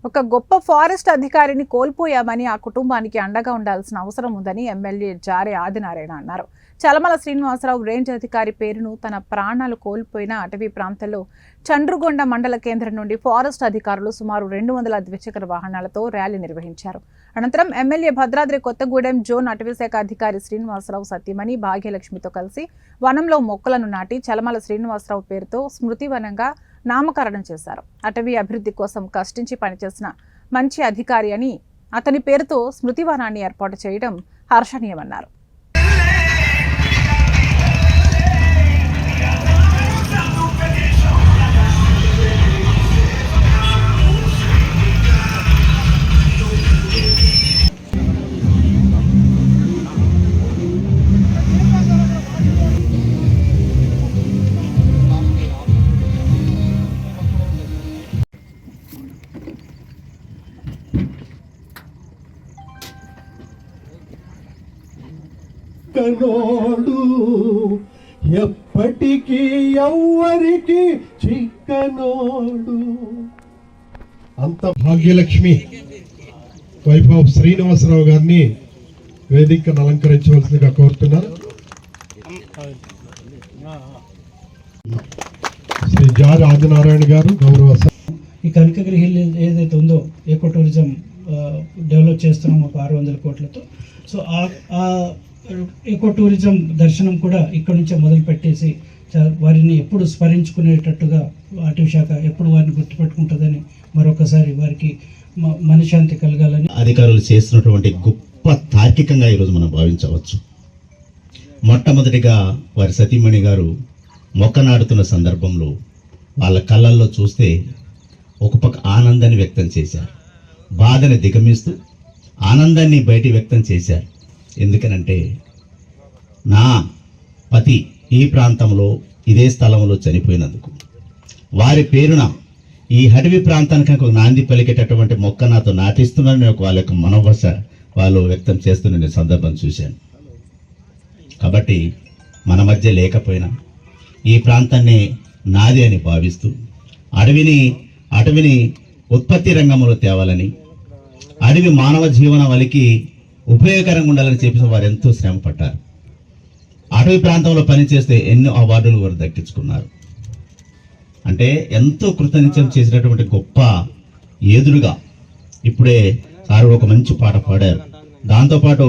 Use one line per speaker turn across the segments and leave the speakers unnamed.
ఒక గొప్ప ఫారెస్ట్ అధికారిని కోల్పోయామని ఆ కుటుంబానికి అండగా ఉండాల్సిన అవసరం ఉందని ఎమ్మెల్యే జారే ఆదినారాయణ అన్నారు. చలమల శ్రీనివాసరావు రేంజ్ అధికారి పేరును తన ప్రాణాలు కోల్పోయిన అటవీ ప్రాంతంలో చండ్రుగొండ మండల కేంద్రం నుండి ఫారెస్ట్ అధికారులు సుమారు 200 ద్విచక్ర వాహనాలతో ర్యాలీ నిర్వహించారు. అనంతరం ఎమ్మెల్యే భద్రాద్రి కొత్తగూడెం జోన్ అటవీ శాఖ అధికారి శ్రీనివాసరావు సతీమణి భాగ్యలక్ష్మితో కలిసి వనంలో మొక్కలను నాటి చలమల శ్రీనివాసరావు పేరుతో స్మృతివనంగా నామకరణం చేశారు. అటవీ అభివృద్ధి కోసం కష్టించి పనిచేసిన మంచి అధికారి అని అతని పేరుతో స్మృతివనాన్ని ఏర్పాటు చేయడం హర్షణీయమన్నారు.
చిక్కనోడు ఎప్పటికీ ఎవ్వరికి చిక్కనోడు. అంత భాగ్యలక్ష్మి వైభవ్ శ్రీనివాసరావు గారిని వేదికను అలంకరించవలసిందిగా కోరుతున్నారు. శ్రీ జార్ ఆదినారాయణ గారు గౌరవ
ఈ కనకగిరి హిల్ ఏదైతే ఉందో ఎకో టూరిజం డెవలప్ చేస్తున్నాం ఒక 600 కోట్లతో. సో ఆ ఎకో టూరిజం దర్శనం కూడా ఇక్కడ నుంచే మొదలు పెట్టేసి వారిని ఎప్పుడు స్మరించుకునేటట్టుగా అటవీ శాఖ ఎప్పుడు వారిని గుర్తుపెట్టుకుంటుందని మరొకసారి వారికి మనశ్శాంతి కలగాలని
అధికారులు చేస్తున్నటువంటి గొప్ప తార్కికంగా ఈరోజు మనం భావించవచ్చు. మొట్టమొదటిగా వారి సతీమణి గారు మొక్క నాటుతున్న సందర్భంలో వాళ్ళ కళ్ళల్లో చూస్తే ఒక పక్క ఆనందాన్ని వ్యక్తం చేశారు, బాధని దిగమిస్తూ ఆనందాన్ని బయట వ్యక్తం చేశారు. ఎందుకనంటే నా పతి ఈ ప్రాంతంలో ఇదే స్థలంలో చనిపోయినందుకు వారి పేరున ఈ అటవీ ప్రాంతానికి ఒక నాంది పలికేటటువంటి మొక్క నాతో నాటిస్తున్నారని వాళ్ళ యొక్క మనోభాష వాళ్ళు వ్యక్తం చేస్తున్న సందర్భం చూశాను. కాబట్టి మన మధ్య లేకపోయినా ఈ ప్రాంతాన్ని నాది అని భావిస్తూ అడవిని ఉత్పత్తి రంగంలో తేవాలని, అడవి మానవ జీవన వలికి ఉపయోగకరంగా ఉండాలని చెప్పి వారు ఎంతో శ్రమ పడ్డారు. అటవీ ప్రాంతంలో పనిచేస్తే ఎన్నో అవార్డులు వారు దక్కించుకున్నారు. అంటే ఎంతో కృతనిశ్చయం చేసినటువంటి గొప్ప ఏదురుగా ఇప్పుడే సార్ ఒక మంచి పాట పాడారు. దాంతోపాటు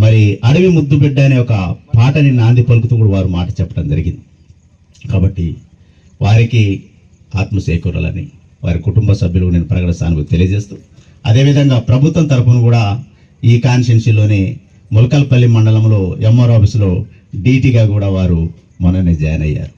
మరి అడవి ముద్దు బిడ్డ అనే ఒక పాటని నాంది పలుకుతూ కూడా వారు మాట చెప్పడం జరిగింది. కాబట్టి వారికి ఆత్మ చేకూరాలని వారి కుటుంబ సభ్యులకు నేను ప్రగాఢ సానుభూతి తెలియజేస్తూ, అదేవిధంగా ప్రభుత్వం తరఫున కూడా ఈ కాన్స్టిట్యున్సీలోని ములకల్పల్లి మండలంలో ఎంఆర్ ఆఫీసులో డీటీగా కూడా వారు మొన్ననే జాయిన్ అయ్యారు.